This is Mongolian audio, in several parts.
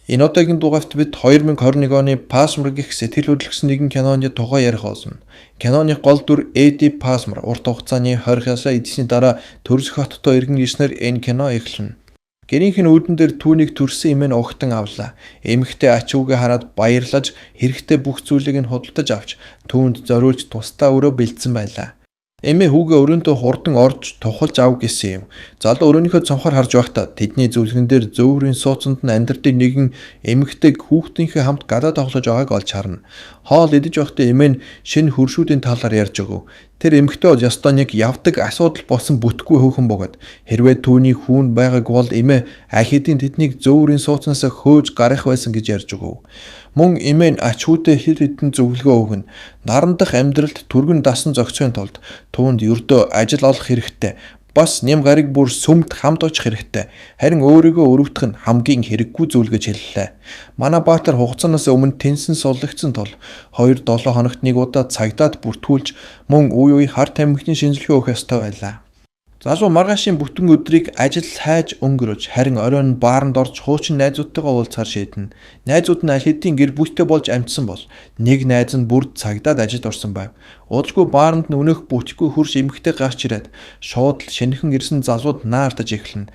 Энэ удаагийн дугаарт бид 2021 оны Passmore гэх сэтгэл хөдлөсөн нэгэн киноны тухай ярих болно. Киноны гол дүр Эдди Passmore урт хугацааны хоригоос эдсийн дараа төрөлх хоттой иргэн ирснээр энэ кино эхэлнэ. Гэрийнх нь үүдэн дээр түүнийг төрсөн эмээ нь угтан авлаа. Эмэгтэй ач үгээ хараад баярлаж хэрэгтэй бүх зүйлийг нь худалдаж авч түүнд зориулж тусдаа өрөө бэлдсэн байлаа. Эмээ хүүгээ өрөөндөө хурдан орж тухалж ав гэсэн юм. Залуу өрөөнийхөө цонхоор харж байхдаа тэдний зүлгэн дээр зөөврийн сууцанд нь амьдардаг нэгэн эмэгтэйг хүүхдийнхээ хамт гадаад тоглож байгааг олж харна. Хоол идэж байхдаа эмээ нь шинэ хөршүүдийн талаар ярьж өгөв. Тэр эмэгтэй ёстой нэг явдаг асуудал болсон бүтггүй хөөхөн бөгөөд хэрвээ түүний хүүн байгааг бол эмээ ахидын тэднийг зөөврийн сууцнаас хөөж гарах байсан гэж ярьж өгөв. Мөн эмээ нь ач хүүтэй хэр хэдэн зөвлөгөө өгнө. Наран дахь амьдралд түргэн дасан зохицохын тулд түүнд ердөө ажил олох хэрэгтэй. Бас нэм гариг бүр сүмд хамт очих хэрэгтэй. Харин өөрийгөө өрөвдөх нь хамгийн хэрэггүй зүйл гэж хэллээ. Манай Баатар хугацаанаас өмнө тэнсэн суллагдсан тул 2-7 хоногт нэг удаа цагдаад бүртгүүлж мөн үе үе хар тамхины шинжилгээ өгөх ёстой байлаа. Залуу маргаашийн бүтэн өдрийг ажил хайж өнгөрөөж харин оройн бааранд орж хуучин найзуудтайгаа уулзахаар шийдэнэ. Найзууд нь аль хэдийн гэр бүлтэй болж амьдсан бол нэг найз нь бүрд цагдаад ажилд орсон байв. Удалгүй бааранд нь өнөөх бүтэхгүй хөрш эмхтэй гарч ирээд шууд л шинэхэн ирсэн залууд наартаж эхэлнэ.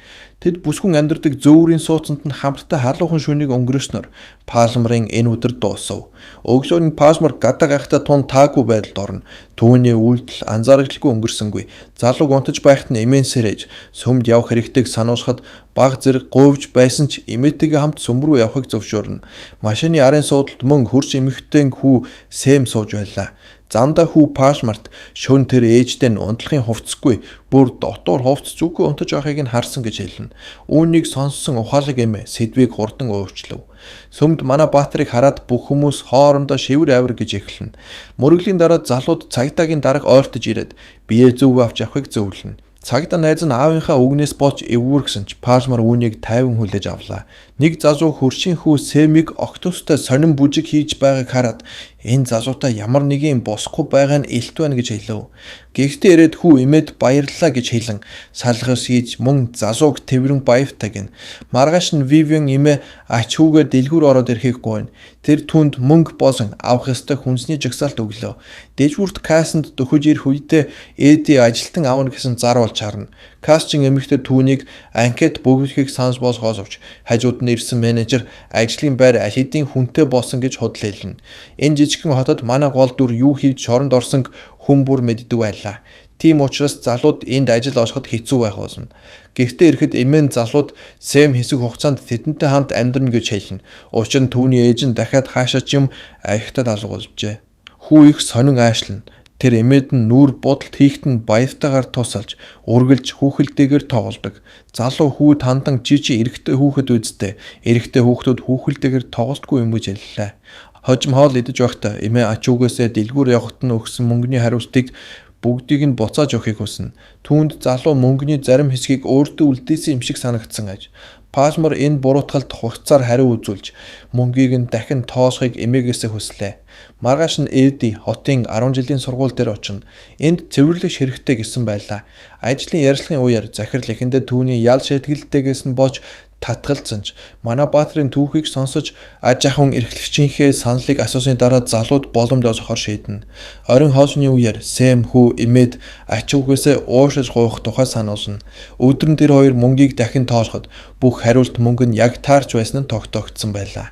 Тэд бүсгүн амьдардаг зөөврийн сууцанд нь хамтдаа халуухан шөнийг өнгөрөөснөөр Passmore-ын энэ өдөр дуусав. Өглөө нь Passmore гадаа гайхтаа тун таагүй байдалд орно. Түүний үйлдэл анзааралгүй өнгөрсөнгүй. Залууг унтаж байхад нь эмээн сэрэж сүмд явах хэрэгтэйг сануусахад баг зэрэг говьж байсан ч эмээтэйгээ хамт сүм рүү явахыг зөвшөөрнө. Машины арын суудалд мөн хөрш эмэгтэй хүү Сэм сууж байлаа. Замдаа хүү Passmore-т шөнө тэр ээжтэй нь унтлахын хувцсгүй бүр дотор хувцс зүгөө унтаж байгааг нь харсан гэж хэлнэ. Үүнийг сонссон ухаалаг эмээ сэдвийг хурдан өөрчлөв. Сүмд манай Баатарыг хараад бүх хүмүүс хоорондоо шивэр авир гэж эхэлнэ. Мөрөглийн дараа залууд цагдаагийн дарга ойртож ирээд бие зөв авч явахыг зөвлөнө. Цагдаа найз нь аавынхаа үгнээс болж эвүүргсэн ч Passmore үүнийг тайван хүлээж авлаа. Нэг залуу хөршийн хүү Сэмиг октостой сонин бүжиг хийж байгааг хараад энэ залуутай ямар нэгэн босхгүй байгаа нь илт байна гэж хэлв. Гэхдээ ирээд хүү эмээд баярлалаа гэж хэлэн салгаас хийж мөн залууг тэрвэн баявтаг гин. Маргааш нь Vivian эмээ ач хүүгээ дэлгүүр ороод ирэхийг гуйна. Тэр түнд мөнгө болон авах ёстой хүнсний жагсаалт өглөө. Дэжвүрт кассанд дөхөж ирэх үедээ Эдди ажилтан авна гэсэн зар болж харна. Кассчин эмэгтэй түүнийг анкет бөглөхийг санал болгоосовч хажууд нь ирсэн менежер ажлын байр аль хэдийн хүнтэй болсон гэж худал хэлнэ. Энэ жижигхэн хотод манай гол дүр юу хийж шоронд орсонг хүн бүр мэддэг байлаа. Тийм учраас залууд энд ажил олоход хэцүү байх болно. Гэхдээ ирэхэд эмээн залууд Сэм хэсэг хугацаанд тэдэнтэй хамт амьдрна гэж хэлнэ. Учир нь түүний ээж нь дахиад хаашаа ч юм аягтад алгуулжээ. Хүү их сонин аашлна. Тэр эмээд нь нүүр бодолт хийхэд нь баявтайгаар тусалж, үргэлж хүүхэлдэйгээр тоглодог. Залуу хүү тандан жижиг эрэгтэй хүүхэд үсттэй. Эрэгтэй хүүхдүүд хүүхэлдэйгээр тоглолтгүй юм гэж хэллээ. Хожим хоол идэж байхдаа эмээ ач үгээсээ дэлгүүр явахад нь өгсөн мөнгөний хариуцлагыг бүгдийг нь буцааж өгөхийг хүснэ. Түүнд залуу мөнгөний зарим хэсгийг өөртөө үлдээсэн юм шиг санагдсан аж. Passmore энэ буруутгалд хугацаар хариу үзүүлж мөнгийг нь дахин тоосхийг эмээгээс хүслээ. Маргааш нь Эдди хотын 10 жилийн сургууль дээр очино. Энд цэвэрлэгч хэрэгтэй гэсэн байлаа. Ажлын ярилцлагын үеэр захирал эхэндээ түүний ял шийтгэлтэйгээс нь болж татгалзсан ч манай Баатарын түүхийг сонсож аж ахуйн эрхлэгчийнхээ саналыг асуусан дараа залууд боломж олохоор шийднэ. Оройн хоосны үеэр Сэм хүү эмээд ач үгээсээ уушиж гуйх тухай сануулна. Өдөр нь тэр хоёр мөнгийг дахин тоолоход бүх хариулт мөнгө нь яг таарч байсан нь тогтоогдсон байлаа.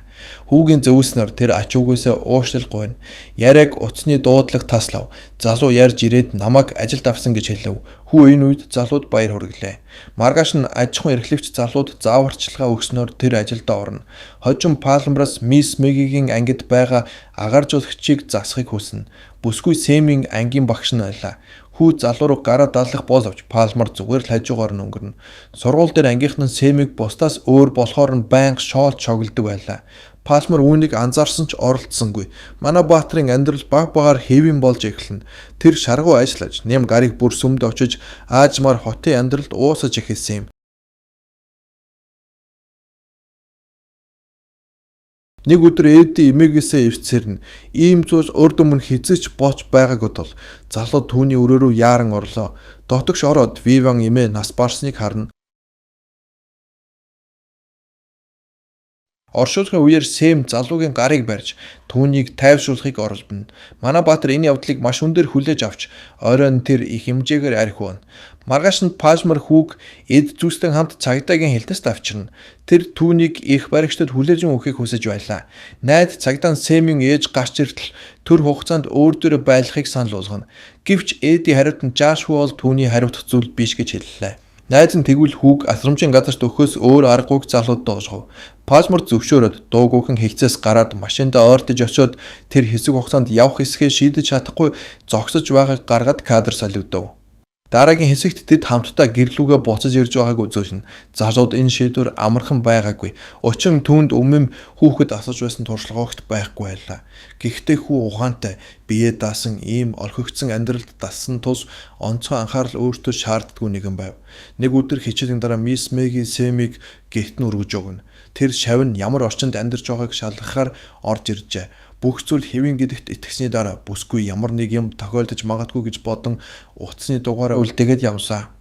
Хүүгийн зөвснөр тэр ач үгээсээ уушлал гуйна. Яриаг утасны дуудлага таслав. Залуу ярьж ирээд намайг ажилд авсан гэж хэлв. Хүү энэ үед залууд баяр хүргэлээ. Маргааш нь аж ахуйн эрхлэгч залууд зааварчилгаа өгснөөр тэр ажилдаа орно. Хожим Passmore-аас Мисс Мэгигийн ангид байгаа агаар жуулгчийг засахыг хүснэ. Бүсгүй Сэмийн ангийн багш нь байлаа. Хүү залуу руу гараа даалгах боловч Passmore зүгээр л хажуугаар нь өнгөрнө. Сургууль дээр ангийнхан нь Сэмийг бусдаас өөр болохоор нь байнга шоолж шоглдог байлаа. Passmore үүнийг анзаарсан ч оролцсонгүй. Манай Баатарын амьдрал баг багаар хэвэн болж эхэлнэ. Тэр шаргуу ажиллаж, нэм гариг бүр сүмд очиж, аажмаар хотын амьдралд уусаж эхэлсэн юм. Нэг өдөр Эдди эмээгээсээ эвцэрнэ. Ийм зүйл урд өмнө хизээч болж байгаагүй тул залуу түүний өрөө рүү яаран орлоо. Дотогш ороод Vivian эмээ нас барсныг харна. Оршуулгын үеэр Сэм залуугийн гарыг барьж түүнийг тайвшруулахыг оролдоно. Манай баатар энэ явдлыг маш өндөр хүлээж авч оройн тэр их хэмжээгээр архивна. Маргааш нь Пасмар хүүг эд зүстэй хамт цагдаагийн хэлтэст авчирна. Тэр түүнийг их баригчдад хүлээж өгөхийг хүсэж байлаа. Найд цагдаа нь Сэмийн ээж гарч иртэл төр хугацаанд өөр дөрөө байлгахыг санал болгоно. Гэвч Эди хариуд нь Жашуа бол түүний хариуцах зүйл биш гэж хэллээ. Найз нь тэгвэл хүүг асрамжийн газарт өгөхөөс өөр аргагүйг залууд доошгов. Пасмар зөвшөөрөд дуугүйхэн хэгцээс гараад машиндаа ойртож очиод тэр хэсэг хугацаанд явах эсэхээ шийдэж чадахгүй зогсож байгааг гаргаад кадр солигдов. Дараагийн хэсэгт тэд хамтдаа гэрлүүгээ буцаж ирж байгааг үзүүлнэ. Залууд энэ шийдвэр амархан байгаагүй. Учир нь түүнд өмнө хүүхэд асууж байсан туршлагаагт байхгүй байлаа. Гэхдээ хүү ухаантай, биеэ даасан ийм орхигдсон амьдралд дассан тус онцгой анхаарал өөртөө шаарддаггүй нэгэн байв. Нэг өдөр хичээлийн дараа мисс Мэги Сэмийг гэрт нь өргөж өгнө. Тэр шавь нь ямар орчинд амьдарч байгааг шалгахаар орж иржээ. Бүх зүйл хэвэн гэдэгт итгэсний дараа бүсгүй ямар нэг юм тохиолдож магадгүй гэж бодон утасны дугаараа үлдээгээд явсаа.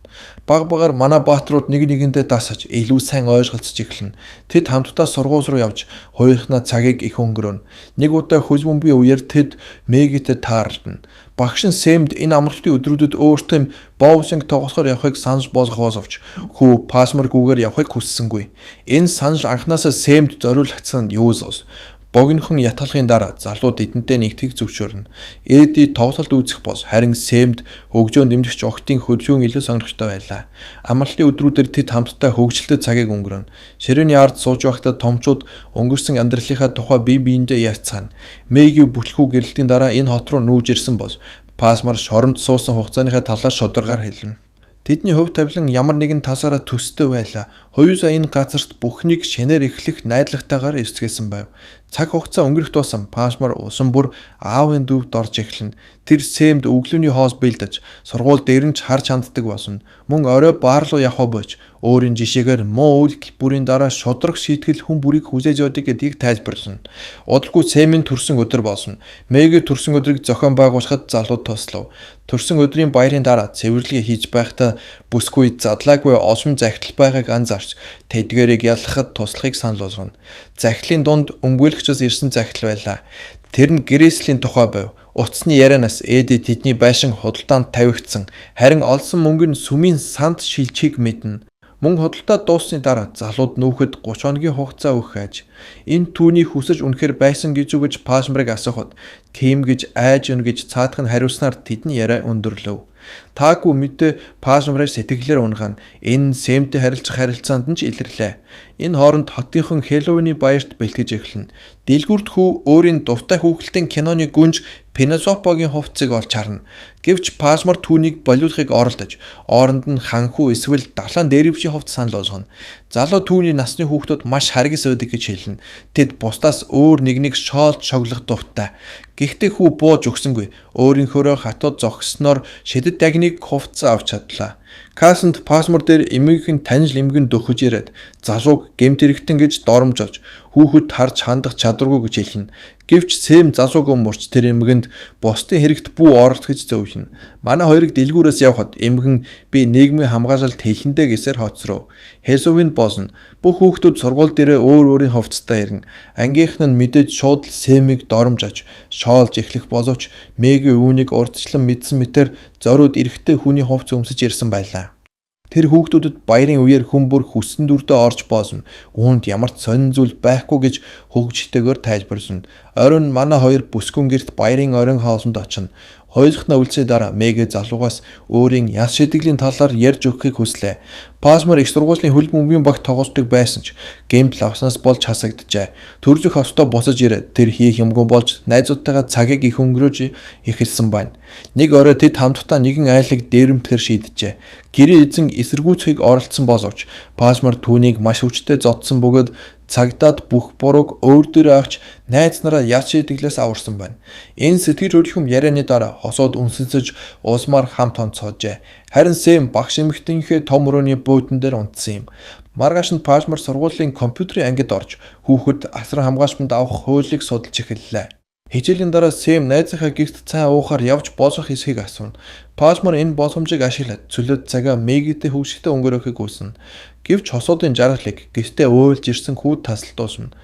Баг багаар манай бааtruуд нэг нэгэндээ дасаж илүү сайн ойлголцож эхэлнэ. Тэд хамтдаа сургууль руу явж хоёрхнаа цагийг их өнгөрөөнө. Нэг удаа хөл бөмбөгийн үеэр тэд Мэгитэй таарлана. Багш нь Сэмд энэ амралтын өдрүүдэд өөртөө боусинг тоглохоор явахыг санаж болгохоос авч хүү Пасмаргүйгээр явахыг хүссэнгүй. Энэ санал анхнаасаа Сэмд зориулагдсан юусос. Богинохон ятгалахын дараа залууд эдэнтэй нэгтгэх зөвшөөрнө. Эди тоглолт үүсэх бос харин Сэмд хөгжөөн дэмжигч октын хөдөлгөөн илүү сонирхолтой байлаа. Амралтын өдрүүдээр тэд хамтдаа хөгжилтэй цагийг өнгөрөөнө. Ширээний ард сууж байхдаа томчууд өнгөрсөн амьдралынхаа тухай бие биендээ ярьцгаана. Мэги бүтлэхүү гэрэлтийн дараа энэ хот руу нүүж ирсэн бос Пасмар шоронд суусан хугацааныхаа талаар шударгаар хэлнэ. Тэдний хувь тавилан ямар нэгэн тасаараа төстэй байлаа. Хоёулаа энэ газарт бүхнийг шинээр эхлэх найдвартайгаар эсгэсэн байв. Цаг хугацаа өнгөрөх тусам Пасмар усан бүр аавын дүүвд орж эхэлнэ. Тэр Сэмд өглөөний хоос бэлдэж сургууль дээр нь ч харж ханддаг болсон. Мөн орой баар руу явах бож өөрийн жишээгээр муу үйл бүрийн дараа шудраг шийтгэл хүн бүрийг хүзээж явдаг гэдгийг тайлбарлана. Удалгүй Сэмийн төрсөн өдөр болсон. Мэги төрсөн өдрийг зохион байгуулахад залууд туслав. Төрсөн өдрийн баярын дараа цэвэрлэгээ хийж байхдаа бүсгүй задлаагүй олон захидал байгааг анзаарч тэдгээрийг яллахад туслахыг санал болгоно. Захидлын дунд өмгөөлөгчөөс ирсэн захидал байлаа. Тэр нь гэрээслийн тухай байв. Утасны ярианаас Эди тэдний байшин худалдаанд тавигдсан. Харин олсон мөнгө нь сүмийн санд шилжихийг мэднэ. Мөн худалдаа дууссаны дараа залууд нүүхэд 30 хоногийн хугацаа өгөх аж. Энэ түүний хүсэж үнэхээр байсан гэж үгэж Пасмарыг асуухад тийм гэж айж өгнө гэж цаадах нь хариулснаар тэдний яриа өндөрлөв. Таагүй мэдээ Пасмарыг сэтгэлээр унгана. Энэ Сэмтэй харилцах харилцаанд нь ч илэрлээ. Энэ хооронд хотынхон Хэллоуины баярт бэлтгэж эхэлнэ. Дэлгүүрт хүү өөрийн дуртай хүүхэлдэйн киноны гүнж Пенелопогийн хувцсыг олж харна. Гэвч Пасмар түүнийг болиулахыг оролдож, оронд нь ханхүү эсвэл далайн дээрвшийн хувцас санал болгоно. Залуу түүний насны хүүхдүүд маш харгис байдаг гэж хэлнэ. Тэд бусдаас өөр нэг шоолж шоглох дуртай. Гэхдээ хүү бууж өгсөнгүй. Өөрийнхөөрөө хатууд зогссноор шидэд дагныг хувцас авч чадлаа. Касанд Пасмар дээр эмээгийн танил эмгэн дөхөж ирээд залууг гэмт хэрэгтэн гэж доромжолж хүүхэд харж хандах чадваргүй гэж хэлнэ. Гэвч Сэм залууг өмөрч тэр эмгэнд бусдын хэрэгт бүү оролцох гэж зөвшөөрнө. Манай хоёрыг дэлгүүрээс явхад эмгэн би нийгмийн хамгаалалт хэлэндээ гэсээр хоцров. Хэллоуин болно. Бүх хүүхдүүд сургууль дээрээ өөр өөрийн хувцастай ирнэ. Ангийнх нь мэдээж шууд Сэмийг доромжож шоолж эхлэх боловч Мэги үүнийг урдчлан мэдсэн мэтэр зориуд эрэхтэй хүний хувцас өмсөж ирсэн байлаа. Тэр хүүхдүүдэд баярын үеэр хүн бүр хүссэн дүрдээ орж боосно. Үүнд ямар ч сонин зүйл байхгүй гэж хөгжөлтэйгээр тайлбарлана. Оройн манай хоёр бүсгүн гэрт баярын оройн хоолсонд очино. Хоёулахнаа үлдсэний дараа Мэги залуугаас өөрийн яс шидэглэлийн талаар ярьж өгөхийг хүслээ. Пасмар их сургуулийн хөл бөмбөгийн багт тоглодог байсан ч гэмтэл авснаас болж хасагджээ. Төрлөх хостоо буцаж ирээд тэр хийх юмгүй болж найзуудтайгаа цагийг их өнгөрөөж эхэлсэн байна. Нэг орой тэд хамтдаа нэгэн айлыг дээрэмтгэр шийджээ. Гэрээ эзэн эсэргүүцхийг оролцсон боловч Пасмар түүнийг маш хүчтэй зодсон бөгөөд цагдаад бүх бурууг өөр дээрээ авч найз нараа яс шидэглээс аварсан байна. Энэ сэтгэл хөдлөм ярианы дараа хосоод үнсэнсэж уусмаар хамт онцгойжээ. Харин Сэм багш эмэгтэйнхээ том өрөөний буудан дээр унтсан юм. Маргааш нь Пасмар сургуулийн компьютерийн ангид орж хүүхэд асар хамгаалалтанд авах хуулийг судалж эхэллээ. Хичээлийн дараа Сэм найзынхаа гэрт цай уухаар явж босох эсхийг асууна. Пасмар энэ боломжийг ашиглаад цөлөөт цагаа Мэгитэй хөвгөлтэй өнгөрөөхийг хүснэ. Гэвч хосуудын жаргалыг гэртээ уйлж ирсэн хүүд тасалтуусна.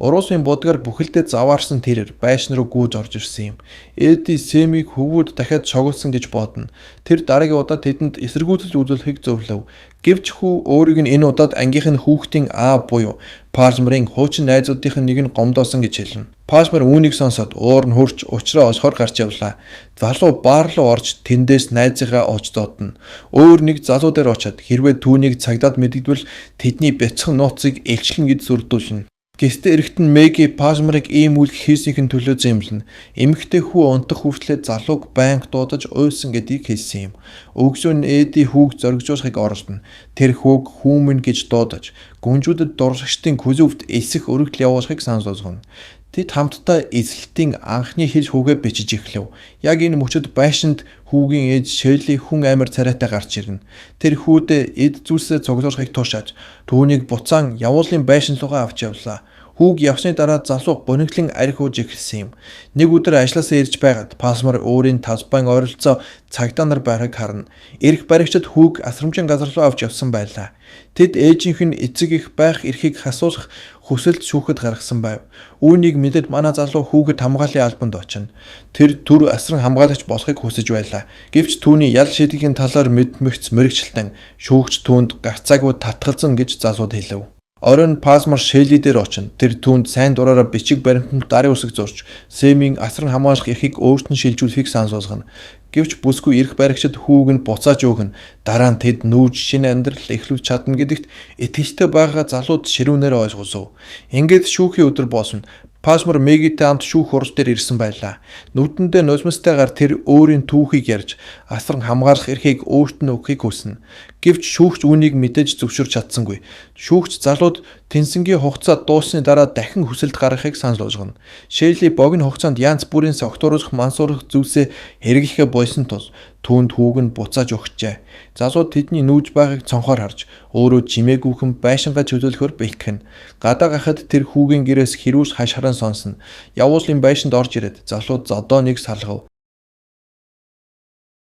Уруусийн будгаар бүхэлдээ заваарсан тэрээр байшин руу гүйж орж ирсэн юм. Эди Сэмийг хөвгүүд дахиад шогуулсан гэж бодно. Тэр дараагийн удаа тэдэнд эсэргүүцэлж үзүүлэхийг зөвлөв. Гэвч хүү өөрийг нь энэ удаад ангийнх нь хүүхдийн аав буюу Палмерын хуучин найзуудынх нь нэг нь гомдоосон гэж хэлнэ. Палмер үүнийг сонсоод уур нь хурж учраа олохоор гарч явлаа. Залуу баар руу орж тэндээс найзыгаа олж дуудана. Өөр нэг залуу дээр очиад хэрвээ түүнийг цагдаад мэдэгдвэл тэдний бяцхан нууцыг элчлэн гэж сүрдүүлнэ. Гэвч эрэгтэн Меги Палмерыг ийм үйлдэл хийсийн төлөө зэмлэнэ. Эмэгтэй хүү унтах хүртлээр залууг байнга дуудаж уйсан гэдгийг хэлсэн юм. Өгсөөн Эди хүүг зоригжуулахыг оролдоно. Тэр хүүг хүүмэн гэж дуудаж, гүнжүүдэд дурсагчдын күзөвд эсэх өргөдөл явуулахыг санал болгоно. Тэд хамтдаа эзэлтийн анхны хэл хүүгээ бичиж эхлэв. Яг энэ мөчөд байшинд хүүгийн ээж Шелли хүн амар царайтай гарч ирнэ. Тэр хүүдээ эд зүйлсээ цуглуулахыг тушааж, түүнийг буцаан явуулын байшин руугаа авч явлаа. Хүүг явсны дараа залуу бониглон арх ууж эхэлсэн юм. Нэг өдөр ажилласаа ирж байгаад Палмер өөрийн талбайн ойролцоо цагдаа нар байхыг харна. Эрх баригчид хүүг асрамжийн газар руу авч явсан байлаа. Тэд ээжийнх нь эцэг их байх эрхийг хасуулах хүсэлт шүүхэд гаргасан байв. Үүнийг мэдээд манай залуу хүүхэд хамгааллын албанд очино. Тэр түр асран хамгаалагч болохыг хүсэж байлаа. Гэвч түүний ял шийдгийн талаар мэдмэгц мэрэгчлэн шүүгч түүнд гарцаагүй татгалзан гэж залууд хэлв. Оройн Палмер Шелли дээр очино. Тэр түүнд сайн дураараа бичиг баримтанд дарын үсэг зурж, Сэмийн асран хамгаалах эрхийг өөрт нь шилжүүлэхийг санал болгоно. Гэвч бүсгүй эрх баригчид хүүг нь буцааж өгнө. Дараа нь тэд нүүж шинэ амьдрал эхлүүлж чадна гэдэгт итгэлтэй байгаа залууд ширүүнээр ойлгосов. Ингээд шүүхийн өдөр болсон. Палмер Мегитэй хамт шүүх хурц дээр ирсэн байлаа. Нүдэндээ нулимстайгаар тэр өөрийн түүхийг ярьж, асран хамгаалах эрхийг өөрт нь өгөхийг хүснэ. Гэвч шүүгч үүнийг мэдээж зөвшөөрч чадсангүй. Шүүгч залууд тэнцэнгийн хугацаа дууссаны дараа дахин хүсэлт гаргахыг санал болгоно. Шелли богино хугацаанд янз бүрийн согтууруулах, мансуурах зүйлсээ хэрэглэхээ бойсон тул түүнд хүүг нь буцааж өгчээ. Залууд тэдний нүүж байгааг цонхоор харж өөрөө чимээгүйхэн байшингаа чөлөөлөхөөр бэлтгэн. Гадаа гахад тэр хүүгийн гэрээс хэрүүс хашхаран сонсно. Явуулын байшинд орж ирээд залууд зодооныг салгав.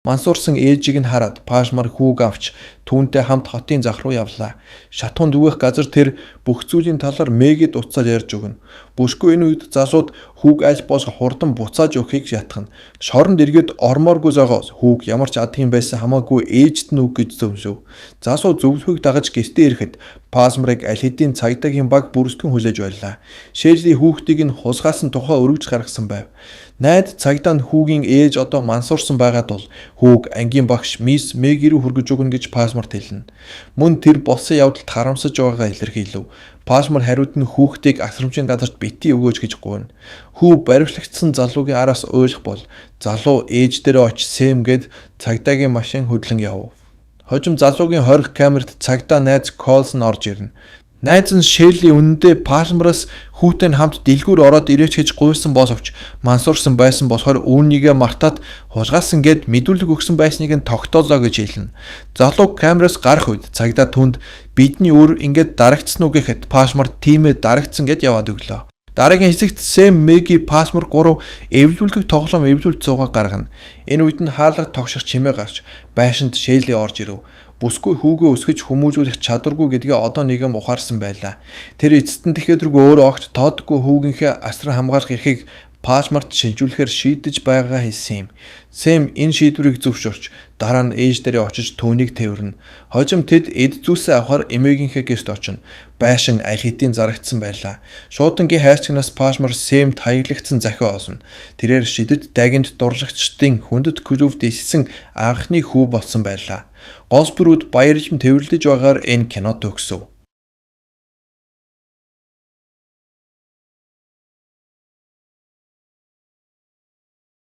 Мансуурсан ээжийг нь хараад Палмер хүүг авч түүнтэй хамт хотын зах руу явлаа. Шатхуунд үгэх газар тэр бүх зүйлийн талаар Мегид уцаар ярьж өгнө. Бүсгүй энэ үед залууд хүүг аль бос хурдан буцааж өгөхийг шатгана. Шоронд эргээд ормооргүй зогоос хүүг ямар ч адгийн байсан хамаагүй ээжд нь үг гэж зөвшөв. Залуу зөвлөхийг дагаж гэртээ ирэхэд Палмерыг аль хэдийн цагдаагийн баг бүрсгэн хүлээж байлаа. Шелли хүүхдийг нь хулгайсан тухай өргөж гаргасан байв. Найд цагдаа нь хүүгийн ээж одоо мансуурсан байгаа тул хүүг ангийн багш Мисс Меги рүү хүргэж өгнө гэж Палмерт хэлнэ. Мөн тэр болсон явдалд харамсаж байгаагаа илэрхийлв. Палмер хариуд нь хүүхдийг асрамжийн газарт битгий өгөөж гэж гуйна. Хүү баривчлагдсан залуугийн араас уйлах бол залуу ээж дээрээ очиж Сэм гээд цагдаагийн машин хөдлөн яв. Хожим залуугийн хорих камерт цагдаа найз Колсон орж ирнэ. Найз нь Шелли үнэндээ Палмераас хүүтэй хамт дэлгүүр ороод ирээч гэж гуйсан боловч мансуурсан байсан болохоор үүнийгээ мартаад хулгайсан гэд мэдүүлэг өгсөн байсныг нь тогтоолоо гэж хэлнэ. Залуу камераас гарах үед цагдаа түнд бидний өөр ингээд дарагдсан уу гэхэд Палмер тиймээ дарагдсан гэд яваад өглөө. Дараагийн хэсэгт Сэм, Меги, Палмер 3 эвлүүлэх тоглоом эвлүүлж цуугаа гаргана. Энэ үед нь хаалга тогших чимээ гарч байшинд Шелли орж ирэв. Бүсгүй хүүгээ өсгөж хүмүүжүүлэх чадваргүй гэдгээ одоо нэгэн ухаарсан байлаа. Тэр эцэст нь тэгэхэргүй өөрөө огт тоодгүй хүүгийнхээ асран хамгаалах эрхийг Палмерт шилжүүлэхээр шийдэж байгаагаа хэлсэн юм. Сэм энэ шийдвэрийг зөвшөөрч дараа нь ээж дээрээ очиж түүнийг тэвэрнэ. Хожим тэд эд зүйлсээ авахар эмээгийнхээ гэрт очино. Байшин аль хэдийн зарагдсан байлаа. Шуудангийн хайрцагнаас Палмер Сэмд хаяглагдсан захиа олно. Тэрээр шидэд дагинд дурлагчдын хүндэт клубт иссэн анхны хүү болсон байлаа. Голс бүрүүд баярлан тэвэрлэж байгаагаар энэ кино төгсөв.